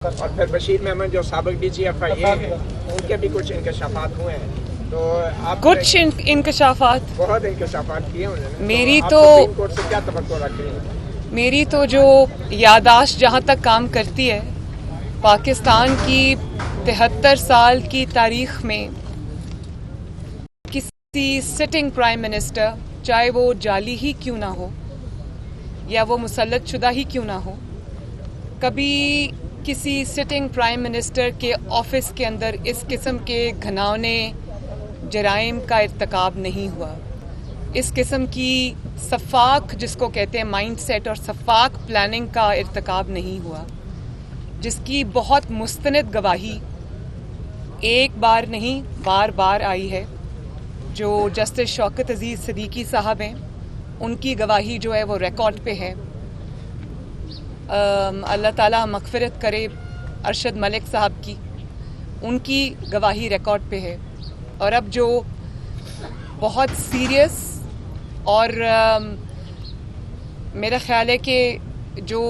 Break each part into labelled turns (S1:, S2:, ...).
S1: اور پھر بشیر میمن جو سابق DGFIA ہیں ان کے بھی کچھ انکشافات ہوئے ہیں، تو آپ
S2: کچھ انکشافات
S1: بہت انکشافات کیے انہوں نے،
S2: میری
S1: آپ
S2: تو
S1: سپریم کورٹ سے کیا توقع رکھ رہی ہیں؟
S2: میری تو جو یادداشت جہاں تک کام کرتی ہے، پاکستان کی 73 سال کی تاریخ میں کسی سٹنگ پرائم منسٹر، چاہے وہ جعلی ہی کیوں نہ ہو یا وہ مسلط شدہ ہی کیوں نہ ہو، کبھی کسی سٹنگ پرائم منسٹر کے آفس کے اندر اس قسم کے گھناؤنے جرائم کا ارتکاب نہیں ہوا۔ اس قسم کی سفاک، جس کو کہتے ہیں مائنڈ سیٹ اور سفاک پلاننگ کا ارتکاب نہیں ہوا، جس کی بہت مستند گواہی ایک بار نہیں بار بار آئی ہے۔ جو جسٹس شوکت عزیز صدیقی صاحب ہیں، ان کی گواہی جو ہے وہ ریکارڈ پہ ہے۔ اللہ تعالیٰ مغفرت کرے ارشد ملک صاحب کی، ان کی گواہی ریکارڈ پہ ہے۔ اور اب جو بہت سیریس اور میرا خیال ہے کہ جو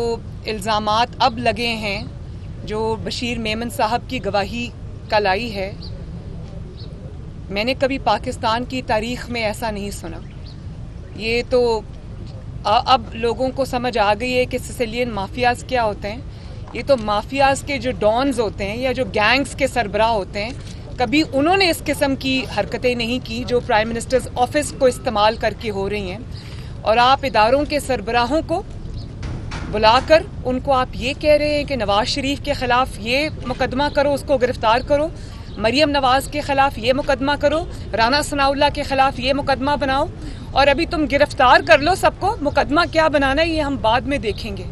S2: الزامات اب لگے ہیں، جو بشیر میمن صاحب کی گواہی کل آئی ہے، میں نے کبھی پاکستان کی تاریخ میں ایسا نہیں سنا۔ یہ تو اب لوگوں کو سمجھ آ گئی ہے کہ سسیلین مافیاز کیا ہوتے ہیں۔ یہ تو مافیاز کے جو ڈانز ہوتے ہیں یا جو گینگز کے سربراہ ہوتے ہیں، کبھی انہوں نے اس قسم کی حرکتیں نہیں کی جو پرائم منسٹرز آفس کو استعمال کر کے ہو رہی ہیں۔ اور آپ اداروں کے سربراہوں کو بلا کر ان کو آپ یہ کہہ رہے ہیں کہ نواز شریف کے خلاف یہ مقدمہ کرو، اس کو گرفتار کرو، مریم نواز کے خلاف یہ مقدمہ کرو، رانا ثناءاللہ کے خلاف یہ مقدمہ بناؤ، اور ابھی تم گرفتار کر لو سب کو، مقدمہ کیا بنانا ہے یہ ہم بعد میں دیکھیں گے۔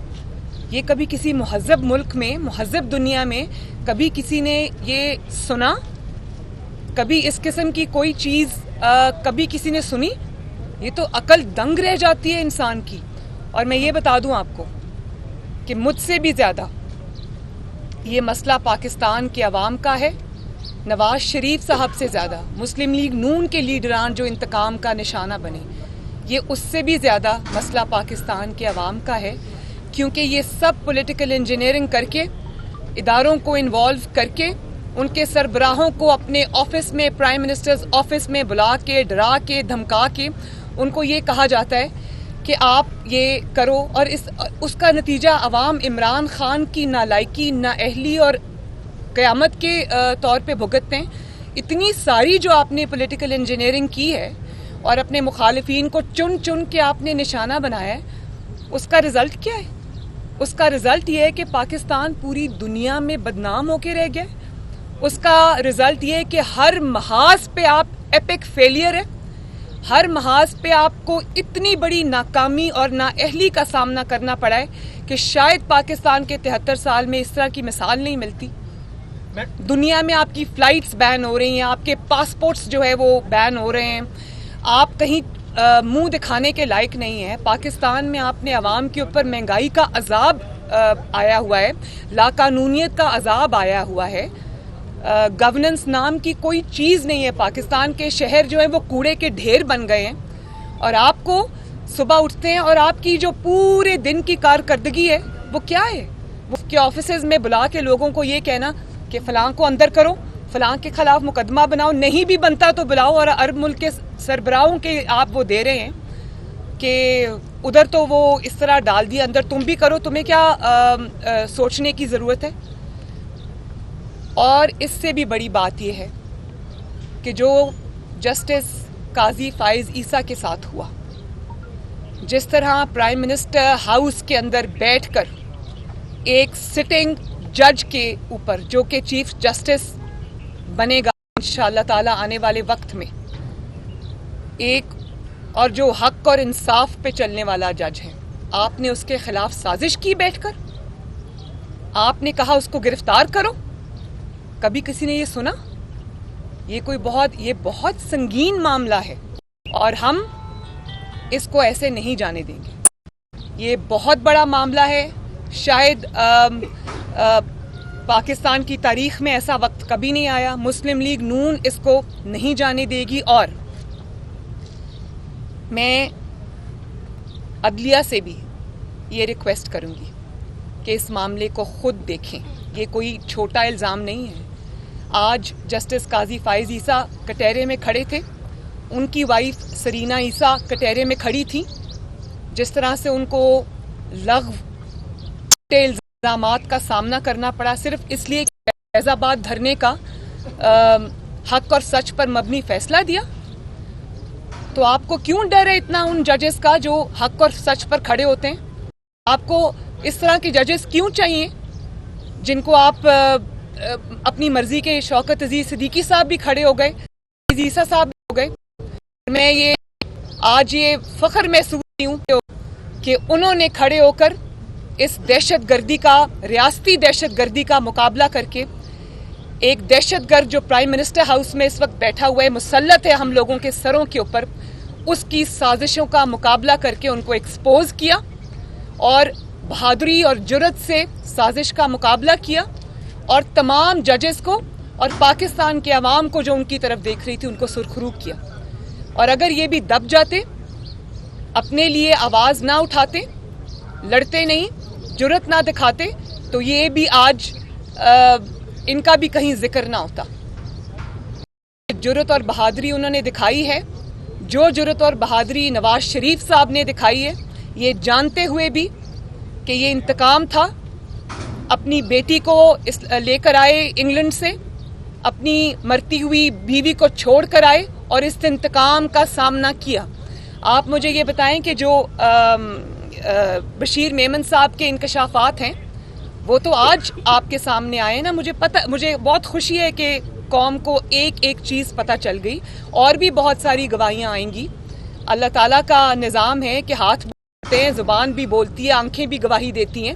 S2: یہ کبھی کسی مہذب ملک میں، مہذب دنیا میں کبھی کسی نے یہ سنا؟ کبھی اس قسم کی کوئی چیز کبھی کسی نے سنی؟ یہ تو عقل دنگ رہ جاتی ہے انسان کی۔ اور میں یہ بتا دوں آپ کو کہ مجھ سے بھی زیادہ یہ مسئلہ پاکستان کے عوام کا ہے، نواز شریف صاحب سے زیادہ مسلم لیگ نون کے لیڈران جو انتقام کا نشانہ بنے، یہ اس سے بھی زیادہ مسئلہ پاکستان کے عوام کا ہے، کیونکہ یہ سب پولیٹیکل انجینئرنگ کر کے، اداروں کو انوالو کر کے، ان کے سربراہوں کو اپنے آفس میں، پرائم منسٹرز آفس میں بلا کے، ڈرا کے، دھمکا کے ان کو یہ کہا جاتا ہے کہ آپ یہ کرو، اور اس کا نتیجہ عوام عمران خان کی نالائکی، نااہلی اور قیامت کے طور پہ بھگتتے ہیں۔ اتنی ساری جو آپ نے پولیٹیکل انجینئرنگ کی ہے اور اپنے مخالفین کو چن چن کے آپ نے نشانہ بنایا ہے، اس کا رزلٹ کیا ہے؟ اس کا رزلٹ یہ ہے کہ پاکستان پوری دنیا میں بدنام ہو کے رہ گیا ہے۔ اس کا رزلٹ یہ ہے کہ ہر محاذ پہ آپ ایپک فیلئر ہے، ہر محاذ پہ آپ کو اتنی بڑی ناکامی اور نااہلی کا سامنا کرنا پڑا ہے کہ شاید پاکستان کے 73 سال میں اس طرح کی مثال نہیں ملتی۔ دنیا میں آپ کی فلائٹس بین ہو رہی ہیں، آپ کے پاسپورٹس جو ہے وہ بین ہو رہے ہیں، آپ کہیں منہ دکھانے کے لائق نہیں ہیں۔ پاکستان میں آپ نے عوام کے اوپر مہنگائی کا عذاب آیا ہوا ہے، لاقانونیت کا عذاب آیا ہوا ہے، گورننس نام کی کوئی چیز نہیں ہے۔ پاکستان کے شہر جو ہیں وہ کوڑے کے ڈھیر بن گئے ہیں، اور آپ کو صبح اٹھتے ہیں اور آپ کی جو پورے دن کی کارکردگی ہے وہ کیا ہے؟ وہ کے آفیسز میں بلا کے لوگوں کو یہ کہنا کہ فلاں کو اندر کرو، فلاں کے خلاف مقدمہ بناؤ، نہیں بھی بنتا تو بلاؤ، اور عرب ملک کے سربراہوں کے آپ وہ دے رہے ہیں کہ ادھر تو وہ اس طرح ڈال دیا، اندر تم بھی کرو، تمہیں کیا سوچنے کی ضرورت ہے؟ اور اس سے بھی بڑی بات یہ ہے کہ جو جسٹس قاضی فائز عیسیٰ کے ساتھ ہوا، جس طرح پرائم منسٹر ہاؤس کے اندر بیٹھ کر ایک سٹنگ جج کے اوپر، جو کہ چیف جسٹس بنے گا انشاءاللہ تعالی آنے والے وقت میں، ایک اور جو حق اور انصاف پہ چلنے والا جج ہے، آپ نے اس کے خلاف سازش کی بیٹھ کر، آپ نے کہا اس کو گرفتار کرو۔ کبھی کسی نے یہ سنا؟ یہ بہت سنگین معاملہ ہے، اور ہم اس کو ایسے نہیں جانے دیں گے۔ یہ بہت بڑا معاملہ ہے، شاید پاکستان کی تاریخ میں ایسا وقت کبھی نہیں آیا۔ مسلم لیگ نون اس کو نہیں جانے دے گی، اور میں عدلیہ سے بھی یہ ریکویسٹ کروں گی کہ اس معاملے کو خود دیکھیں۔ یہ کوئی چھوٹا الزام نہیں ہے. آج جسٹس قاضی فائز عیسیٰ کٹہرے میں کھڑے تھے, ان کی وائف سرینا عیسیٰ کٹہرے میں کھڑی تھی. جس طرح سے ان کو لغو الزامات کا سامنا کرنا پڑا صرف اس لیے کہ فیض آباد دھرنے کا حق اور سچ پر مبنی فیصلہ دیا, تو آپ کو کیوں ڈر ہے اتنا ان ججز کا جو حق اور سچ پر کھڑے ہوتے ہیں؟ آپ کو اس طرح کے ججز کیوں چاہیے جن کو آپ اپنی مرضی کے شوکت عزیز صدیقی صاحب بھی کھڑے ہو گئے, عیسیٰ صاحب بھی ہو گئے. میں یہ آج یہ فخر محسوس ہوں کہ انہوں نے کھڑے ہو کر اس دہشت گردی کا, ریاستی دہشت گردی کا مقابلہ کر کے ایک دہشت گرد جو پرائم منسٹر ہاؤس میں اس وقت بیٹھا ہوا ہے, مسلط ہے ہم لوگوں کے سروں کے اوپر, اس کی سازشوں کا مقابلہ کر کے ان کو ایکسپوز کیا اور بہادری اور جرأت سے سازش کا مقابلہ کیا, اور تمام ججز کو اور پاکستان کے عوام کو جو ان کی طرف دیکھ رہی تھی ان کو سرخرو کیا. اور اگر یہ بھی دب جاتے, اپنے لیے آواز نہ اٹھاتے, لڑتے نہیں, جرأت نہ دکھاتے, تو یہ بھی آج ان کا بھی کہیں ذکر نہ ہوتا. جرأت اور بہادری انہوں نے دکھائی ہے, جو جرأت اور بہادری نواز شریف صاحب نے دکھائی ہے, یہ جانتے ہوئے بھی کہ یہ انتقام تھا. اپنی بیٹی کو لے کر آئے انگلینڈ سے, اپنی مرتی ہوئی بیوی کو چھوڑ کر آئے اور اس انتقام کا سامنا کیا. آپ مجھے یہ بتائیں کہ جو بشیر میمن صاحب کے انکشافات ہیں وہ تو آج آپ کے سامنے آئے نا. مجھے بہت خوشی ہے کہ قوم کو ایک ایک چیز پتہ چل گئی, اور بھی بہت ساری گواہیاں آئیں گی. اللہ تعالیٰ کا نظام ہے کہ ہاتھ بولتے ہیں, زبان بھی بولتی ہے, آنکھیں بھی گواہی دیتی ہیں,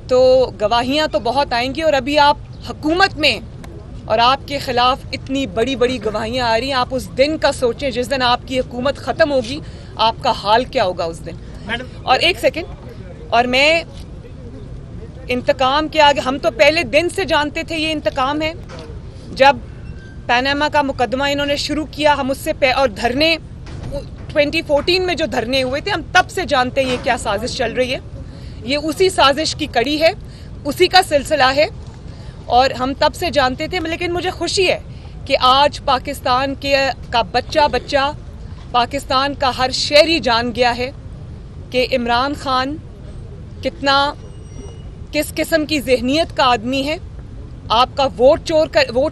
S2: تو گواہیاں تو بہت آئیں گی. اور ابھی آپ حکومت میں اور آپ کے خلاف اتنی بڑی بڑی گواہیاں آ رہی ہیں, آپ اس دن کا سوچیں جس دن آپ کی حکومت ختم ہوگی, آپ کا حال کیا ہوگا اس دن. اور ایک سیکنڈ, اور میں انتقام کے آگے, ہم تو پہلے دن سے جانتے تھے یہ انتقام ہے. جب پاناما کا مقدمہ انہوں نے شروع کیا, ہم اس سے اور دھرنے 2014 میں جو دھرنے ہوئے تھے, ہم تب سے جانتے ہیں یہ کیا سازش چل رہی ہے. یہ اسی سازش کی کڑی ہے, اسی کا سلسلہ ہے, اور ہم تب سے جانتے تھے. لیکن مجھے خوشی ہے کہ آج پاکستان کا بچہ پاکستان کا ہر شہری جان گیا ہے کہ عمران خان کس قسم کی ذہنیت کا آدمی ہے. آپ کا ووٹ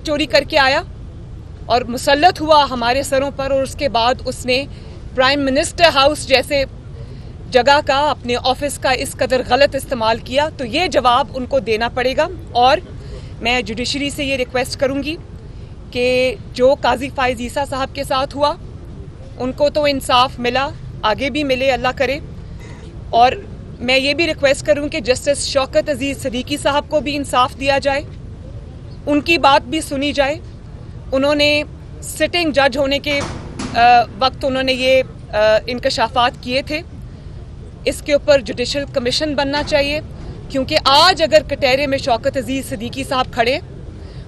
S2: چوری کر کے آیا اور مسلط ہوا ہمارے سروں پر, اور اس کے بعد اس نے پرائم منسٹر ہاؤس جیسے جگہ کا, اپنے آفس کا اس قدر غلط استعمال کیا. تو یہ جواب ان کو دینا پڑے گا. اور میں جوڈیشری سے یہ ریکویسٹ کروں گی کہ جو قاضی فائز عیسیٰ صاحب کے ساتھ ہوا ان کو تو انصاف ملا, آگے بھی ملے اللہ کرے. اور میں یہ بھی ریکویسٹ کروں کہ جسٹس شوکت عزیز صدیقی صاحب کو بھی انصاف دیا جائے, ان کی بات بھی سنی جائے. انہوں نے سٹنگ جج ہونے کے وقت انہوں نے یہ انکشافات کیے تھے. اس کے اوپر جوڈیشل کمیشن بننا چاہیے, کیونکہ آج اگر کٹہرے میں شوکت عزیز صدیقی صاحب کھڑے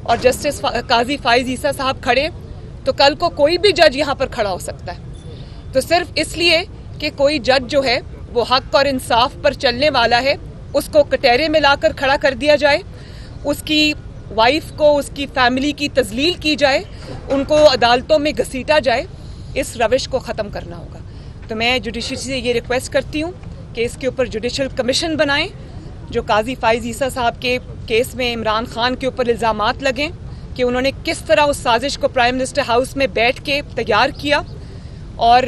S2: اور جسٹس قاضی فائز عیسیٰ صاحب کھڑے, تو کل کو کوئی بھی جج یہاں پر کھڑا ہو سکتا ہے. تو صرف اس لیے کہ کوئی جج جو ہے وہ حق اور انصاف پر چلنے والا ہے, اس کو کٹہرے میں لا کر کھڑا کر دیا جائے, اس کی وائف کو, اس کی فیملی کی تذلیل کی جائے, ان کو عدالتوں میں گھسیٹا جائے. اس روش کو ختم کرنا ہوگا. تو میں جوڈیشری سے یہ ریکویسٹ کرتی ہوں کہ اس کے اوپر جوڈیشل کمیشن بنائیں, جو قاضی فائز عیسیٰ صاحب کے کیس میں عمران خان کے اوپر الزامات لگیں کہ انہوں نے کس طرح اس سازش کو پرائم منسٹر ہاؤس میں بیٹھ کے تیار کیا, اور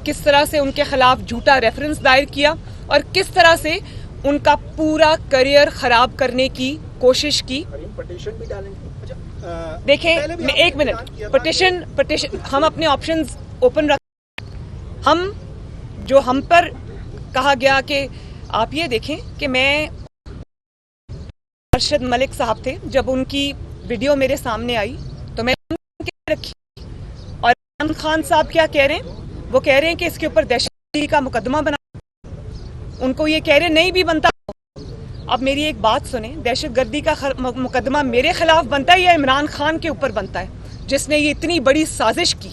S2: کس طرح سے ان کے خلاف جھوٹا ریفرنس دائر کیا, اور کس طرح سے ان کا پورا کریئر خراب کرنے کی کوشش کی. دیکھیں ایک منٹ, پٹیشن ہم اپنے آپشنز اوپن رکھ, ہم پر کہا گیا کہ آپ یہ دیکھیں کہ میں ارشد ملک صاحب تھے, جب ان کی ویڈیو میرے سامنے آئی تو میں رکھی, اور عمران خان صاحب کیا کہہ رہے ہیں, وہ کہہ رہے ہیں کہ اس کے اوپر دہشت گردی کا مقدمہ بنا, ان کو یہ کہہ رہے نہیں بھی بنتا. اب میری ایک بات سنیں, دہشت گردی کا مقدمہ میرے خلاف بنتا ہے یا عمران خان کے اوپر بنتا ہے جس نے یہ اتنی بڑی سازش کی؟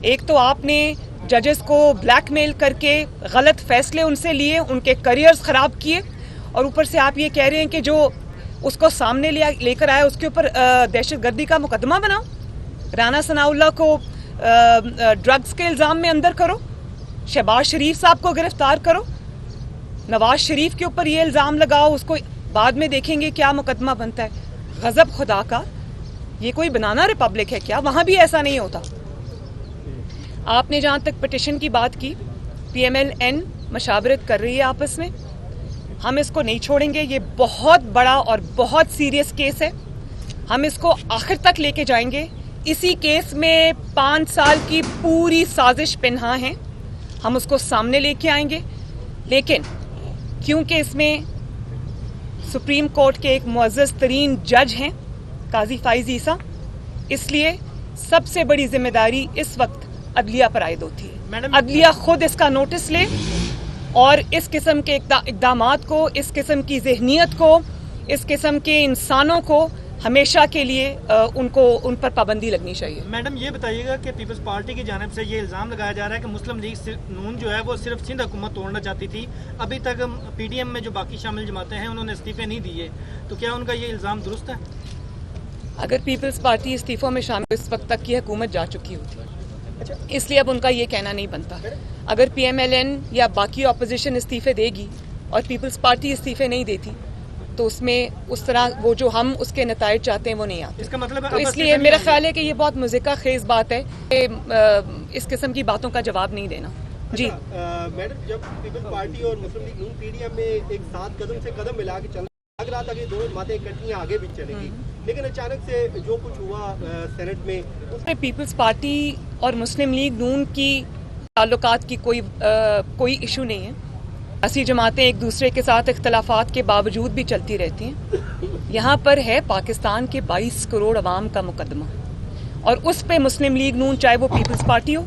S2: ایک تو آپ نے ججز کو بلیک میل کر کے غلط فیصلے ان سے لیے, ان کے کریئرز خراب کیے, اور اوپر سے آپ یہ کہہ رہے ہیں کہ جو اس کو سامنے لے کر آئے, اس کے اوپر دہشت گردی کا مقدمہ بناؤ, رانا ثناءاللہ کو ڈرگز کے الزام میں اندر کرو, شہباز شریف صاحب کو گرفتار کرو, نواز شریف کے اوپر یہ الزام لگاؤ, اس کو بعد میں دیکھیں گے کیا مقدمہ بنتا ہے. غضب خدا کا, یہ کوئی بنانا ریپبلک ہے کیا؟ وہاں بھی ایسا نہیں ہوتا. آپ نے جہاں تک پٹیشن کی بات کی, پی ایم ایل این مشاورت کر رہی ہے آپس میں, ہم اس کو نہیں چھوڑیں گے. یہ بہت بڑا اور بہت سیریس کیس ہے, ہم اس کو آخر تک لے کے جائیں گے. اسی کیس میں 5 سال کی پوری سازش پنہاں ہے, ہم اس کو سامنے لے کے آئیں گے. لیکن کیونکہ اس میں سپریم کورٹ کے ایک معزز ترین جج ہیں قاضی فائز عیسیٰ, اس لیے سب سے بڑی ذمہ داری اس وقت عدلیہ پر عائد ہوتی ہے. عدلیہ خود اس کا نوٹس لے اور اس قسم کے اقدامات کو, اس قسم کی ذہنیت کو, اس قسم کے انسانوں کو ہمیشہ کے لیے ان پر پابندی لگنی چاہیے.
S3: میڈم یہ بتائیے گا کہ پیپلز پارٹی کی جانب سے یہ الزام لگایا جا رہا ہے کہ مسلم لیگ نون جو ہے وہ صرف سندھ حکومت توڑنا چاہتی تھی, ابھی تک پی ڈی ایم میں جو باقی شامل جماعتیں ہیں انہوں نے استعفے نہیں دیے, تو کیا ان کا یہ الزام درست ہے؟
S2: اگر پیپلز پارٹی استعفوں میں شامل اس وقت تک کی حکومت جا چکی ہوتی, اس لیے اب ان کا یہ کہنا نہیں بنتا. اگر پی ایم ایل این یا باقی اپوزیشن استعفے دے گی اور پیپلز پارٹی استعفے نہیں دیتی تو اس میں اس طرح وہ جو ہم اس کے نتائج چاہتے ہیں وہ نہیں آتے.
S3: اس کا مطلب
S2: تو اس لیے میرا خیال ہے کہ یہ بہت مضحکہ خیز بات ہے کہ اس قسم کی باتوں کا جواب نہیں دینا. جی
S4: میڈم, جب پیپلز پارٹی اور مسلم لیگ نون پی ڈی ایم میں ایک ساتھ قدم سے قدم ملا کے چل لگ رہا تھا کہ دونوں باتیں اکٹھی آگے بھی چلیں گی, لیکن اچانک سے جو کچھ ہوا سینٹ میں, اس میں
S2: پیپلز پارٹی اور مسلم لیگ نون کی تعلقات کی کوئی ایشو نہیں ہے. ایسی جماعتیں ایک دوسرے کے ساتھ اختلافات کے باوجود بھی چلتی رہتی ہیں. یہاں پر ہے پاکستان کے 22 کروڑ عوام کا مقدمہ, اور اس پہ مسلم لیگ نون, چاہے وہ پیپلز پارٹی ہو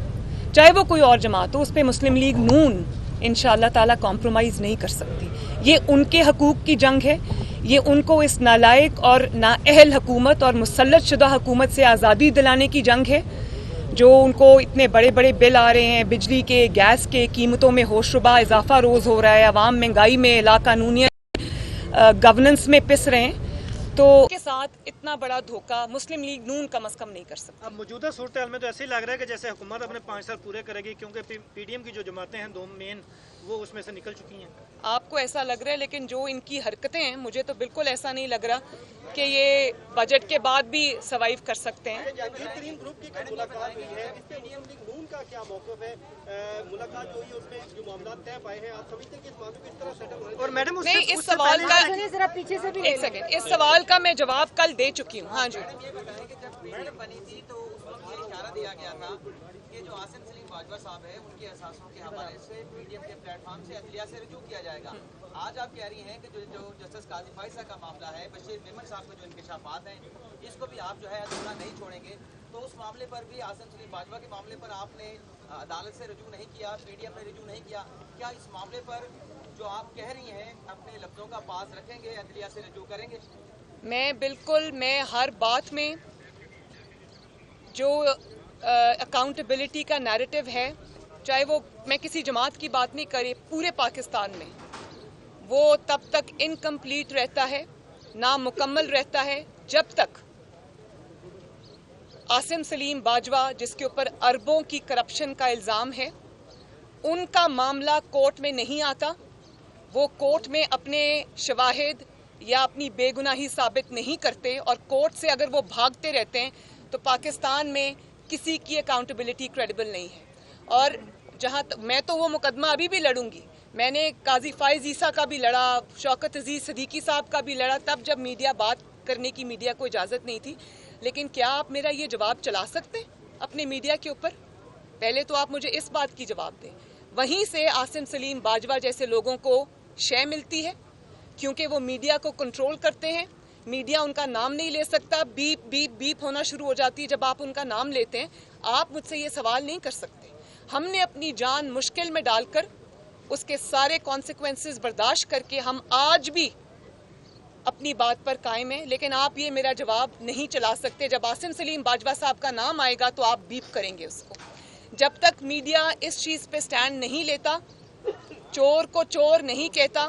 S2: چاہے وہ کوئی اور جماعت ہو, اس پہ مسلم لیگ نون انشاءاللہ تعالی کمپرومائز نہیں کر سکتی. یہ ان کے حقوق کی جنگ ہے, یہ ان کو اس نالائق اور نااہل حکومت اور مسلط شدہ حکومت سے آزادی دلانے کی جنگ ہے, جو ان کو اتنے بڑے بڑے بل آ رہے ہیں, بجلی کے, گیس کے, قیمتوں میں ہوشربا اضافہ روز ہو رہا ہے, عوام مہنگائی میں, لا قانونیت, گورننس میں پس رہے ہیں. تو کے ساتھ اتنا بڑا دھوکہ مسلم لیگ نون کم از کم نہیں کر سکتا.
S3: اب موجودہ صورتحال میں تو ایسے ہی لگ رہا ہے کہ جیسے حکومت اپنے 5 سال پورے کرے گی, کیونکہ پی ڈی ایم کی جو جماعتیں ہیں 2 مین, وہ اس میں سے نکل چکی ہیں.
S2: آپ کو ایسا لگ رہا ہے, لیکن جو ان کی حرکتیں ہیں مجھے تو بالکل ایسا نہیں لگ رہا کہ یہ بجٹ کے بعد بھی سروائیو کر سکتے ہیں.
S4: جہانگیر ترین گروپ کی ملاقات ہوئی ہے, اس پہ مسلم لیگ نون کا کیا موقف ہے؟ ملاقات جو ہوئی ہے اس میں جو معاملات طے پائے ہیں, آپ سمجھتے ہیں کہ اس معاملے کو کس طرح سیٹ اپ ہونا؟ اور میڈم
S2: نہیں, اس سوال کا ایک سیکنڈ, اس سوال کا میں جواب کل دے چکی ہوں. ہاں جی,
S5: یہ بتائیں کہ جب میڈم بنی تھی تو اس وقت یہ اشارہ دیا گیا تھا کہ جو عاصم سلیم باجوہ صاحب ہے ان کے احساسوں کے حوالے سے پی ڈی ایم کے پلیٹ فارم سے عدلیہ سے رجوع کیا جائے گا. آج آپ کہہ رہی ہیں کہ جو جسٹس قاضی فائز کا معاملہ ہے, بشیر میمن صاحب کے جو انکشافات ہیں, اس کو بھی آپ جو ہے ادھورا نہیں چھوڑیں گے. تو اس معاملے پر بھی عاصم سلیم باجوہ کے معاملے پر آپ نے عدالت سے رجوع نہیں کیا, پی ڈی ایم نے رجوع نہیں کیا. کیا اس معاملے پر جو آپ کہہ رہی ہیں اپنے لفظوں کا پاس رکھیں گے, عدلیہ سے رجوع کریں گے؟
S2: میں ہر بات میں جو اکاؤنٹیبلٹی کا نیریٹو ہے, چاہے وہ میں کسی جماعت کی بات نہیں کری, پورے پاکستان میں وہ تب تک انکمپلیٹ رہتا ہے, نامکمل رہتا ہے, جب تک عاصم سلیم باجوہ جس کے اوپر اربوں کی کرپشن کا الزام ہے, ان کا معاملہ کورٹ میں نہیں آتا. وہ کورٹ میں اپنے شواہد یا اپنی بے گناہی ثابت نہیں کرتے, اور کورٹ سے اگر وہ بھاگتے رہتے ہیں تو پاکستان میں کسی کی اکاؤنٹیبلٹی کریڈیبل نہیں ہے. اور جہاں میں تو وہ مقدمہ ابھی بھی لڑوں گی, میں نے قاضی فائز عیسیٰ کا بھی لڑا, شوکت عزیز صدیقی صاحب کا بھی لڑا, تب جب میڈیا بات کرنے کی میڈیا کو اجازت نہیں تھی. لیکن کیا آپ میرا یہ جواب چلا سکتے اپنے میڈیا کے اوپر؟ پہلے تو آپ مجھے اس بات کی جواب دیں. وہیں سے عاصم سلیم باجوہ جیسے لوگوں کو شے ملتی ہے, کیونکہ وہ میڈیا کو کنٹرول کرتے ہیں. میڈیا ان کا نام نہیں لے سکتا, بیپ بیپ بیپ ہونا شروع ہو جاتی ہے جب آپ ان کا نام لیتے ہیں. آپ مجھ سے یہ سوال نہیں کر سکتے. ہم نے اپنی جان مشکل میں ڈال کر اس کے سارے کانسیکوینسز برداشت کر کے ہم آج بھی اپنی بات پر قائم ہیں, لیکن آپ یہ میرا جواب نہیں چلا سکتے. جب عاصم سلیم باجوہ صاحب کا نام آئے گا تو آپ بیپ کریں گے اس کو. جب تک میڈیا اس چیز پہ سٹینڈ نہیں لیتا, چور کو چور نہیں کہتا,